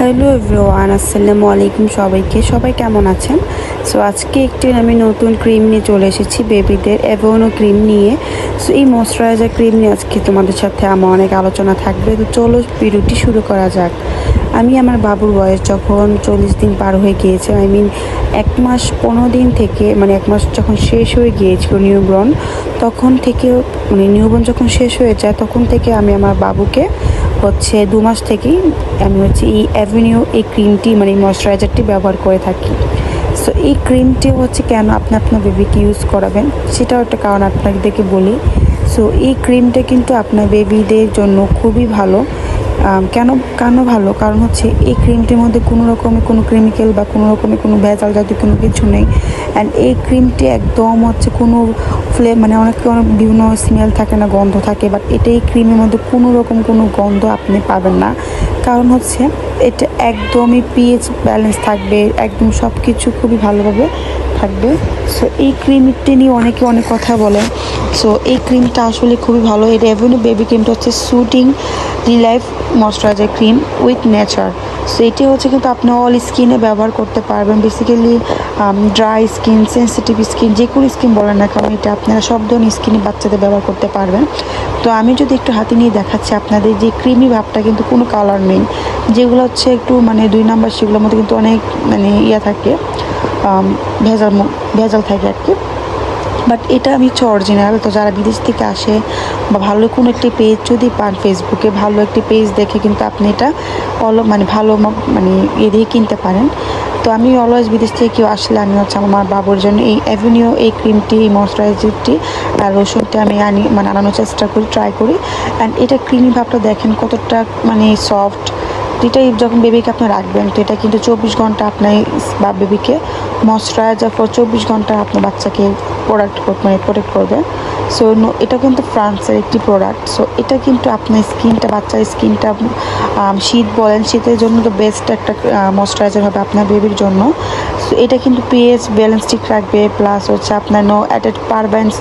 Hello everyone, আসসালামু আলাইকুম সবাই কেমন আছেন? সো আজকে একটি আমি নতুন ক্রিম নিয়ে চলে এসেছি, বেবিদের অ্যাভোনো ক্রিম নিয়ে। সো এই ময়শ্চারাইজার ক্রিম নিয়ে আজকে তোমাদের সাথে আমার অনেক আলোচনা থাকবে। তো চলো ভিডিওটি শুরু করা যাক। আমি আমার বাবুর বয়স যখন 40 দিন পার হয়ে গিয়েছে, 1 মাস 15 দিন থেকে, 1 মাস যখন শেষ হয়ে গিয়েছিল নিউবর্ন, তখন থেকে নিউবর্ন যখন শেষ হয়ে যায় তখন থেকে আমি আমার বাবুকে 2 মাস থেকেই আমি এই অ্যাভিনিউ এই ক্রিমটি ময়শ্চারাইজারটি ব্যবহার করে থাকি। সো এই ক্রিমটি কেন আপনি আপনার বেবিকে ইউজ করাবেন, সেটাও একটা কারণ আপনাদেরকে বলি। সো এই ক্রিমটা কিন্তু আপনার বেবিদের জন্য খুবই ভালো। কেন ভালো? কারণ এই ক্রিমটির মধ্যে কোনো কেমিক্যাল বা কোনো ভেজাল জাতীয় কোনো কিছু নেই। অ্যান্ড এই ক্রিমটি একদম কোনো অনেক বিভিন্ন স্মেল থাকে না, গন্ধ থাকে, বাট এই ক্রিমের মধ্যে কোনো গন্ধ আপনি পাবেন না। কারণ এটা একদমই পিএইচ ব্যালেন্স থাকবে, একদম সব কিছু খুবই ভালোভাবে থাকবে। সো এই ক্রিমটি নিয়ে অনেক কথা বলেন। সো এই ক্রিমটা আসলে খুবই ভালো। এই অ্যাভিনিউ বেবি ক্রিমটা soothing relief moisturiser cream with nature. So এটি কিন্তু আপনি অল স্কিনে ব্যবহার করতে পারবেন। Basically dry skin, sensitive skin, যে কোনো স্কিন বলেন না কারণ এটা আপনারা সব ধরনের স্কিনে বাচ্চাদের ব্যবহার করতে পারবেন। তো আমি যদি একটু হাতে নিয়ে দেখাচ্ছি আপনাদের, যে ক্রিমি ভাবটা কিন্তু কোনো কালার নেই। যেগুলো একটু 2 নাম্বার, সেগুলোর মধ্যে কিন্তু অনেক থাকে, ভেজাল থাকে আর কি। বাট এটা আমি অরিজিনাল। তো যারা বিদেশ থেকে আসে বা ভালো কোনো একটি পেজ যদি পান, ফেসবুকে ভালো একটি পেজ দেখে কিন্তু আপনি এটা ভালো দিয়ে কিনতে পারেন। তো আমি অলওয়েজ বিদেশ থেকে কেউ আসলে আমি আমার বাবুর জন্য এই অ্যাভিনিউ এই ক্রিমটি, এই ময়শ্চারাইজারটি আর রসুনটি আমি আনানোর চেষ্টা করি, ট্রাই করি। অ্যান্ড এটা ক্রিমি ভাবটা দেখেন কতটা সফট। এটাই যখন বেবিকে আপনি রাখবেন, তো এটা কিন্তু 24 ঘন্টা আপনার বা বেবিকে ময়শ্চারাইজার 24 ঘন্টা আপনার বাচ্চাকে প্রোটেক্ট করবে। সো এটা কিন্তু ফ্রান্সের একটি প্রোডাক্ট। সো এটা কিন্তু আপনার বাচ্চার স্কিনটা শীত বলেন, শীতের জন্য তো বেস্ট একটা ময়শ্চারাইজার হবে আপনার বেবির জন্য। সো এটা কিন্তু পিএইচ ব্যালেন্স ঠিক রাখবে, প্লাস আপনার নো অ্যাডেড পারবেন্স,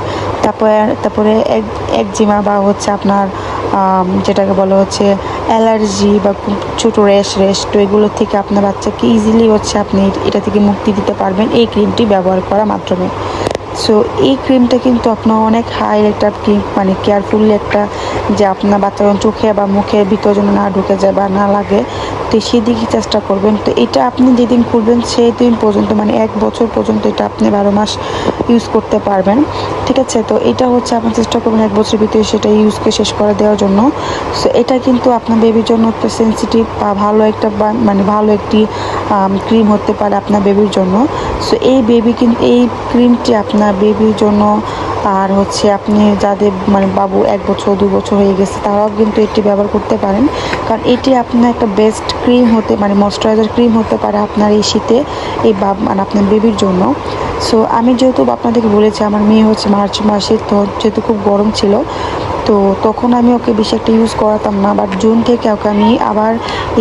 তারপরে একজিমা বা আপনার যেটাকে বলা অ্যালার্জি বা ছোটো রেশ, তো এগুলো থেকে আপনার বাচ্চাকে ইজিলি আপনি এটা থেকে মুক্তি দিতে পারবেন এই ক্রিমটি ব্যবহার করার মাধ্যমে। সো এই ক্রিমটা কিন্তু আপনার অনেক হাই একটা ক্রিম, কেয়ারফুলি একটা, যে আপনার বাচ্চা যখন চোখে বা মুখের ভিতর যেন না ঢুকে যায় বা না লাগে, তো সেদিকে চেষ্টা করবেন। তো এটা আপনি যেদিন করবেন সেই দিন পর্যন্ত 1 বছর পর্যন্ত এটা আপনি 12 মাস ইউজ করতে পারবেন, ঠিক আছে? তো এটা আপনি চেষ্টা করবেন 1 বছরের ভিতরে সেটা ইউজকে শেষ করে দেওয়ার জন্য। সো এটা কিন্তু আপনার বেবির জন্য একটা সেন্সিটিভ বা ভালো একটা ভালো একটি ক্রিম হতে পারে আপনার বেবির জন্য। সো এই ক্রিমটি আপনার বেবির জন্য, আর আপনি যাদের বাবু 1 বছর 2 বছর হয়ে গেছে তারাও কিন্তু এটি ব্যবহার করতে পারেন। কারণ এটি আপনার একটা বেস্ট ক্রিম ময়শ্চারাইজার ক্রিম হতে পারে আপনার এই শীতে এই আপনার বেবির জন্য। সো আমি যেহেতু আপনাদেরকে বলেছি আমার মেয়ে মার্চ মাসে, তো যেহেতু খুব গরম ছিল, তো তখন আমি ওকে বেশি একটা ইউজ করাতাম না। বাট জুন থেকে ওকে আমি আবার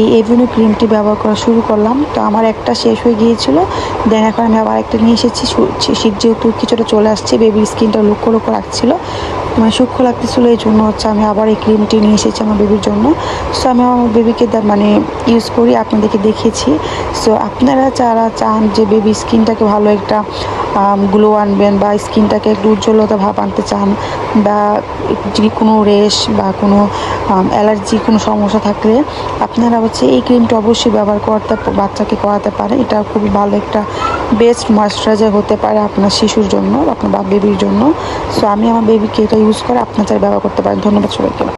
এই অ্যাভিনিউ ক্রিমটি ব্যবহার করা শুরু করলাম। তো আমার একটা শেষ হয়ে গিয়েছিল, দেন এখন আমি আবার একটা নিয়ে এসেছি। শীত যেহেতু কিছুটা চলে আসছে, বেবির স্কিনটা লুকো রাখছিল, সূক্ষ্ম লাগতেছিলো, এই জন্য আমি আবার এই ক্রিমটি নিয়ে এসেছি আমার বেবির জন্য। সো আমি আমার বেবিকে ইউজ করি, আপনাদেরকে দেখিয়েছি। সো আপনারা যারা চান যে বেবি স্কিনটাকে ভালো একটা গ্লো আনবেন বা স্কিনটাকে একটু উজ্জ্বলতা ভাব আনতে চান, বা যদি কোনো রেশ বা কোনো অ্যালার্জি কোনো সমস্যা থাকলে আপনারা এই ক্রিমটা অবশ্যই ব্যবহার বাচ্চাকে করাতে পারেন। এটা খুবই ভালো একটা বেস্ট ময়শ্চারাইজার হতে পারে আপনার শিশুর জন্য, আপনার বেবির জন্য। সো আমি আমার বেবিকে এটা ইউজ করে আপনার ব্যবহার করতে পারেন। ধন্যবাদ সবাইকে।